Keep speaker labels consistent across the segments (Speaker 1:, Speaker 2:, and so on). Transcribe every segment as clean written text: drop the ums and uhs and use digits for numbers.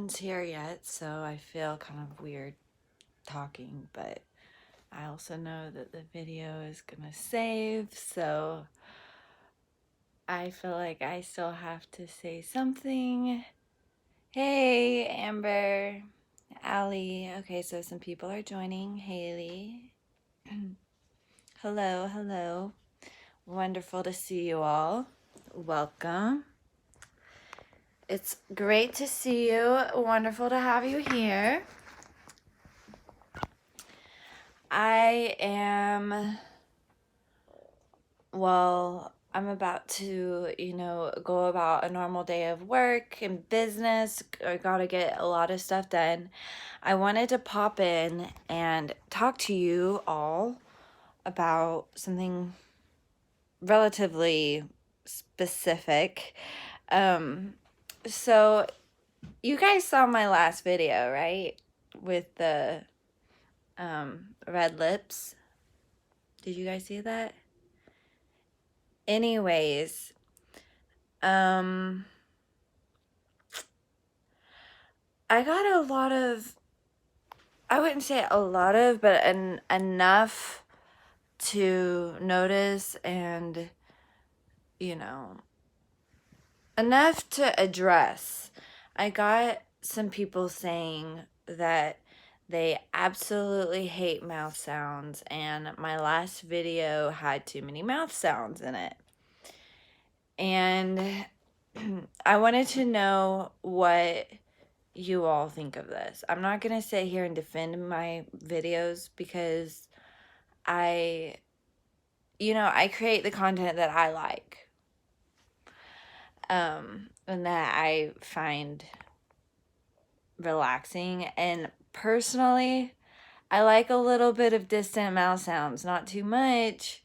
Speaker 1: one's here yet, so I feel kind of weird talking, but I also know that the video is gonna save, so I feel like I still have to say something. Hey, Amber, Allie. Okay, so some people are joining. Haley. Hello, hello. Wonderful to see you all. Welcome. It's great to see you. Wonderful to have you here. I'm about to, go about a normal day of work and business. I gotta get a lot of stuff done. I wanted to pop in and talk to you all about something relatively specific. So you guys saw my last video, right? With the red lips. Did you guys see that? Anyways, I got a lot of, I wouldn't say a lot of, but enough to notice and, enough to address. I got some people saying that they absolutely hate mouth sounds, and my last video had too many mouth sounds in it. And I wanted to know what you all think of this. I'm not going to sit here and defend my videos because I create the content that I like. And that I find relaxing. And personally, I like a little bit of distant mouth sounds, not too much,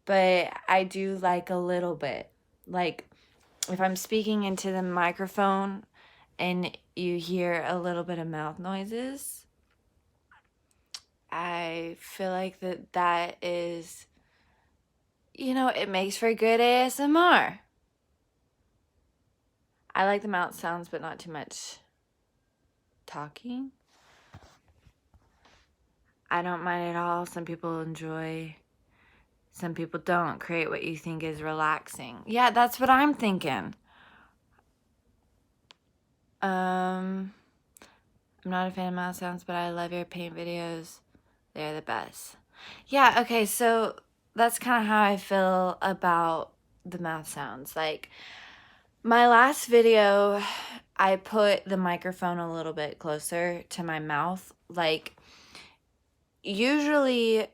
Speaker 1: but I do like a little bit. Like if I'm speaking into the microphone and you hear a little bit of mouth noises, I feel like that is, it makes for good ASMR. I like the mouth sounds, but not too much talking. I don't mind at all. Some people enjoy, some people don't. Create what you think is relaxing. Yeah, that's what I'm thinking. I'm not a fan of mouth sounds, but I love your paint videos. They're the best. Yeah, okay, so that's kind of how I feel about the mouth sounds. Like, my last video, I put the microphone a little bit closer to my mouth. Like, usually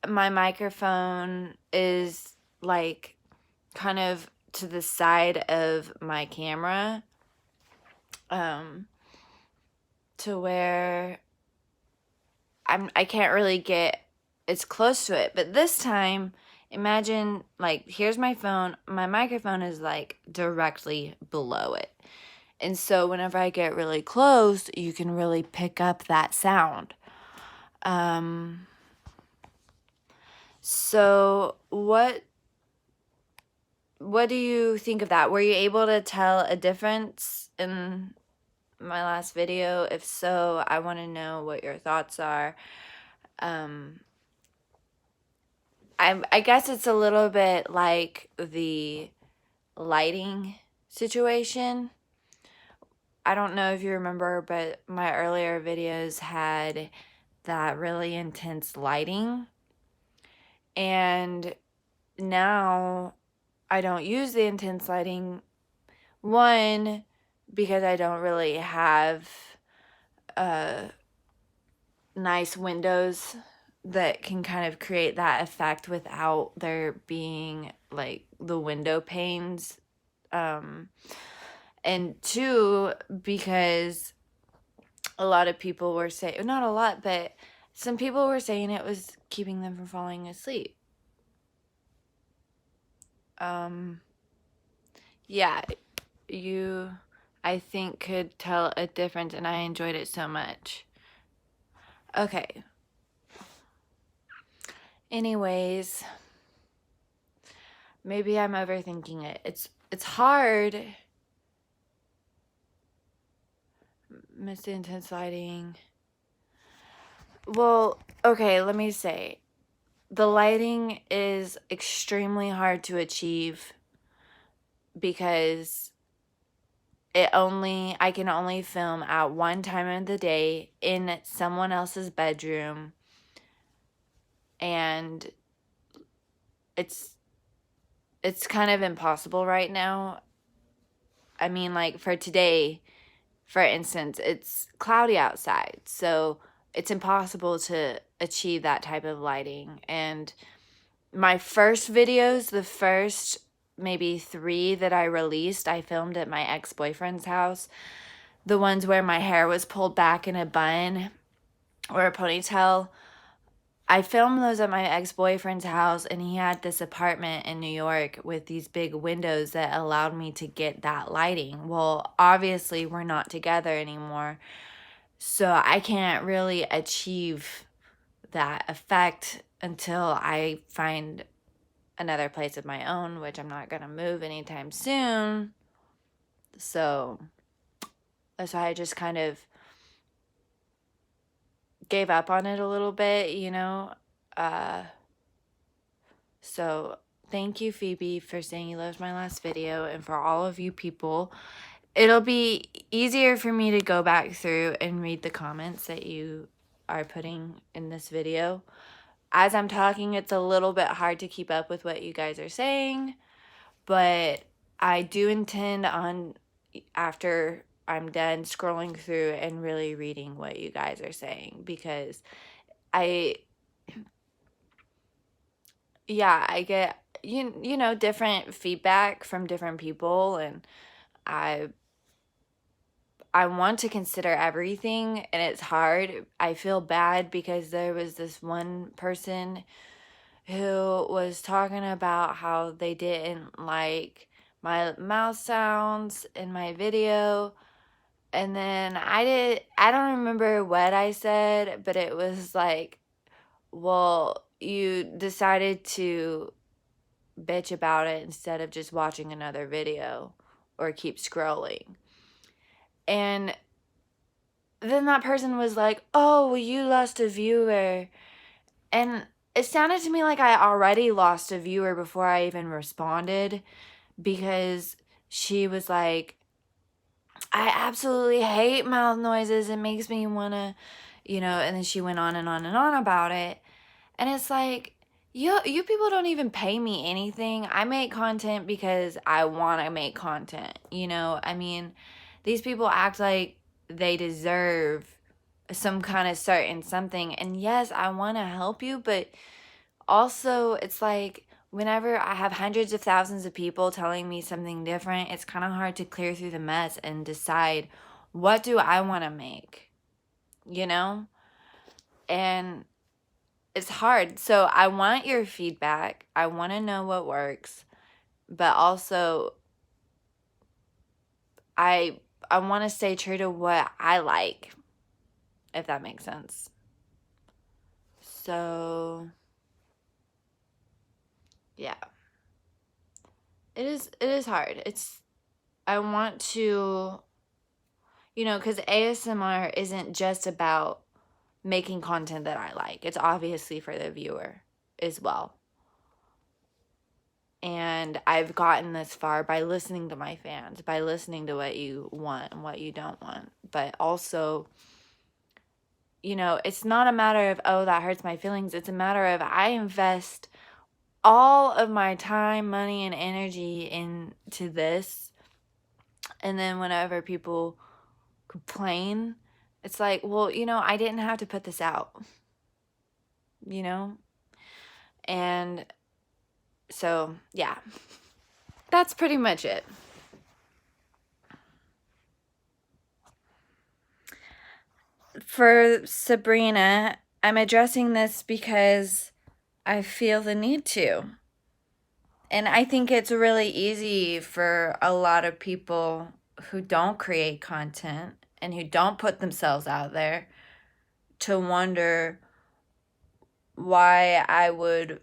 Speaker 1: my microphone is like kind of to the side of my camera, to where I can't really get as close to it. But this time, imagine, like, here's my phone. My microphone is like directly below it. And so whenever I get really close, you can really pick up that sound. So what do you think of that? Were you able to tell a difference in my last video? If so, I want to know what your thoughts are. I guess it's a little bit like the lighting situation. I don't know if you remember, but my earlier videos had that really intense lighting. And now I don't use the intense lighting. One, because I don't really have nice windows that can kind of create that effect without there being like the window panes. And two, because a lot of people were saying, not a lot, but some people were saying it was keeping them from falling asleep. Yeah, you, I think, could tell a difference, and I enjoyed it so much. Okay. Anyways, maybe I'm overthinking it. It's hard Miss the intense lighting. Well, okay, let me say. The lighting is extremely hard to achieve because I can only film at one time of the day in someone else's bedroom, and it's kind of impossible right now. I mean, like for today, for instance, it's cloudy outside, so it's impossible to achieve that type of lighting. And my first videos, the first maybe 3 that I released, I filmed at my ex-boyfriend's house. The ones where my hair was pulled back in a bun or a ponytail. I filmed those at my ex-boyfriend's house, and he had this apartment in New York with these big windows that allowed me to get that lighting. Well, obviously we're not together anymore, so I can't really achieve that effect until I find another place of my own, which I'm not gonna move anytime soon. So that's why I just kind of gave up on it a little bit, you know. So thank you, Phoebe, for saying you loved my last video, and for all of you people. It'll be easier for me to go back through and read the comments that you are putting in this video. As I'm talking, it's a little bit hard to keep up with what you guys are saying, but I do intend on, after I'm done scrolling through and really reading what you guys are saying, because I get you know different feedback from different people, and I want to consider everything, and it's hard. I feel bad because there was this one person who was talking about how they didn't like my mouth sounds in my video. And then I don't remember what I said, but it was like, well, you decided to bitch about it instead of just watching another video or keep scrolling. And then that person was like, oh, well, you lost a viewer. And it sounded to me like I already lost a viewer before I even responded, because she was like, I absolutely hate mouth noises. It makes me want to, and then she went on and on and on about it. And it's like, you people don't even pay me anything. I make content because I want to make content, I mean, these people act like they deserve some kind of certain something. And yes, I want to help you, but also it's like, whenever I have hundreds of thousands of people telling me something different, it's kind of hard to clear through the mess and decide, what do I want to make, And it's hard. So I want your feedback. I want to know what works, but also I want to stay true to what I like, if that makes sense. So yeah. It is hard. I want to, because ASMR isn't just about making content that I like. It's obviously for the viewer as well. And I've gotten this far by listening to my fans, by listening to what you want and what you don't want. But also, it's not a matter of, oh, that hurts my feelings. It's a matter of, I invest all of my time, money, and energy into this. And then whenever people complain, it's like, well, I didn't have to put this out, And so, yeah, that's pretty much it. For Sabrina, I'm addressing this because I feel the need to. And I think it's really easy for a lot of people who don't create content and who don't put themselves out there to wonder why I would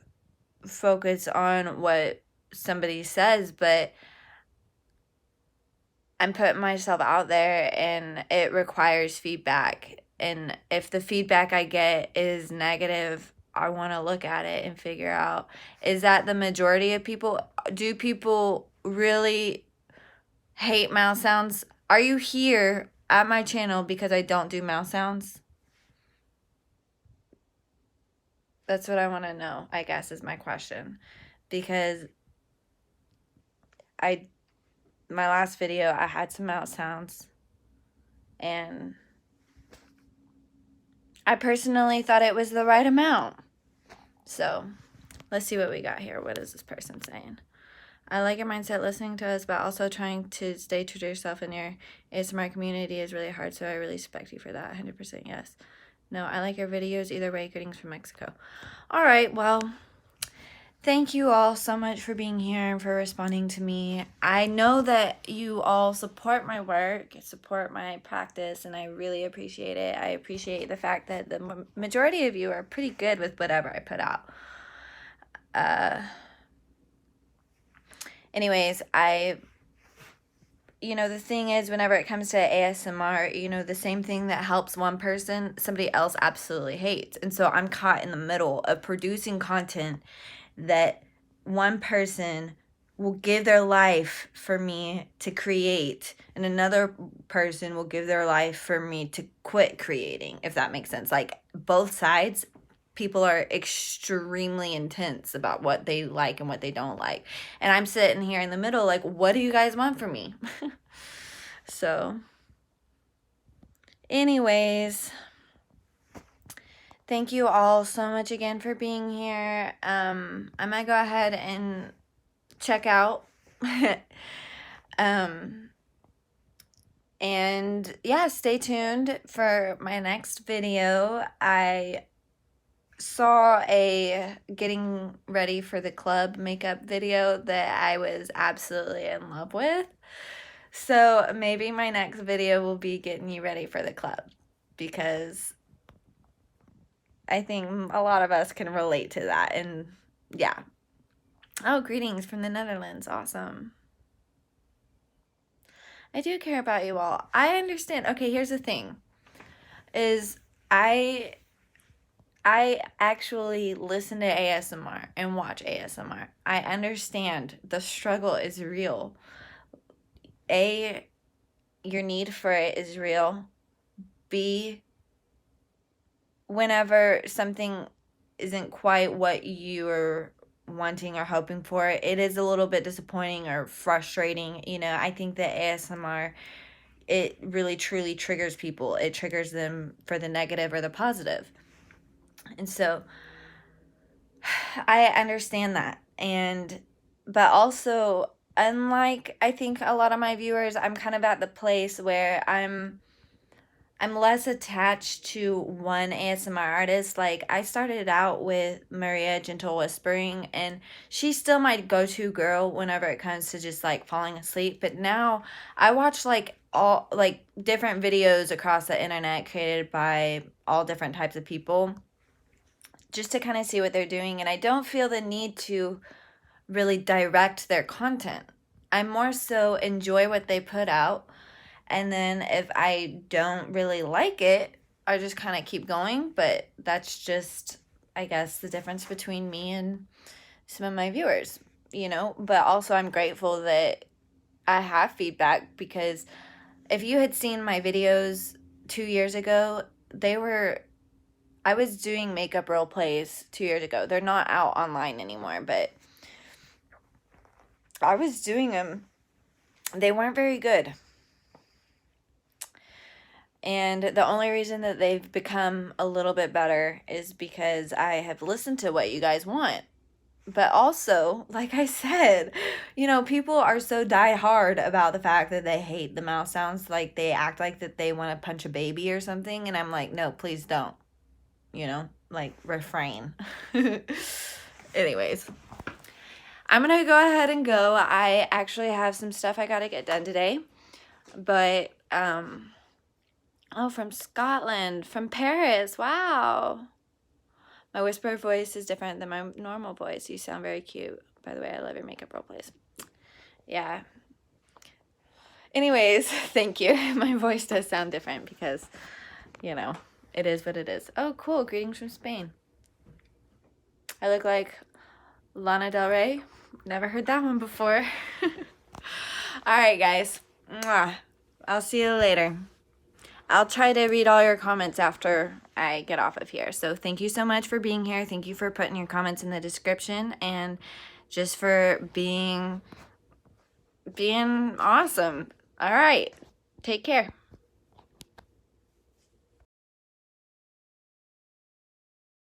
Speaker 1: focus on what somebody says. But I'm putting myself out there and it requires feedback. And if the feedback I get is negative, I want to look at it and figure out, is that the majority of people? Do people really hate mouth sounds? Are you here at my channel because I don't do mouth sounds? That's what I want to know, I guess, is my question. Because my last video, I had some mouth sounds. And I personally thought it was the right amount. So, let's see what we got here. What is this person saying? I like your mindset listening to us, but also trying to stay true to yourself in your ASMR community is really hard, so I really respect you for that. 100% yes. No, I like your videos. Either way, greetings from Mexico. All right, well, thank you all so much for being here and for responding to me. I know that you all support my work, support my practice, and I really appreciate it. I appreciate the fact that the majority of you are pretty good with whatever I put out. Anyways, the thing is, whenever it comes to ASMR, the same thing that helps one person, somebody else absolutely hates. And so I'm caught in the middle of producing content that one person will give their life for me to create, and another person will give their life for me to quit creating, if that makes sense. Like, both sides, people are extremely intense about what they like and what they don't like. And I'm sitting here in the middle like, what do you guys want from me? So, anyways, thank you all so much again for being here. I might go ahead and check out. And yeah, stay tuned for my next video. I saw a getting ready for the club makeup video that I was absolutely in love with. So maybe my next video will be getting you ready for the club, because I think a lot of us can relate to that. And yeah. Oh, greetings from the Netherlands. Awesome. I do care about you all. I understand. Okay, here's the thing. Is I actually listen to ASMR and watch ASMR. I understand the struggle is real. Your need for it is real. B, whenever something isn't quite what you're wanting or hoping for, it is a little bit disappointing or frustrating. I think that ASMR, it really truly triggers people. It triggers them for the negative or the positive. And so I understand that. But also, unlike I think a lot of my viewers, I'm kind of at the place where I'm less attached to one ASMR artist. Like, I started out with Maria Gentle Whispering, and she's still my go-to girl whenever it comes to just like falling asleep. But now I watch all different videos across the internet created by all different types of people, just to kind of see what they're doing. And I don't feel the need to really direct their content. I more so enjoy what they put out. And then if I don't really like it, I just kind of keep going. But that's just, I guess, the difference between me and some of my viewers, But also, I'm grateful that I have feedback, because if you had seen my videos 2 years ago, I was doing makeup role plays 2 years ago. They're not out online anymore, but I was doing them. They weren't very good. And the only reason that they've become a little bit better is because I have listened to what you guys want. But also, like I said, people are so die-hard about the fact that they hate the mouth sounds. Like, they act like that they want to punch a baby or something. And I'm like, no, please don't. Refrain. Anyways, I'm going to go ahead and go. I actually have some stuff I got to get done today. But, oh, from Scotland, from Paris. Wow. My whisper voice is different than my normal voice. You sound very cute. By the way, I love your makeup role plays. Yeah. Anyways, thank you. My voice does sound different because, you know, it is what it is. Oh, cool. Greetings from Spain. I look like Lana Del Rey. Never heard that one before. All right, guys. Mwah. I'll see you later. I'll try to read all your comments after I get off of here. So thank you so much for being here. Thank you for putting your comments in the description and just for being awesome. All right. Take care.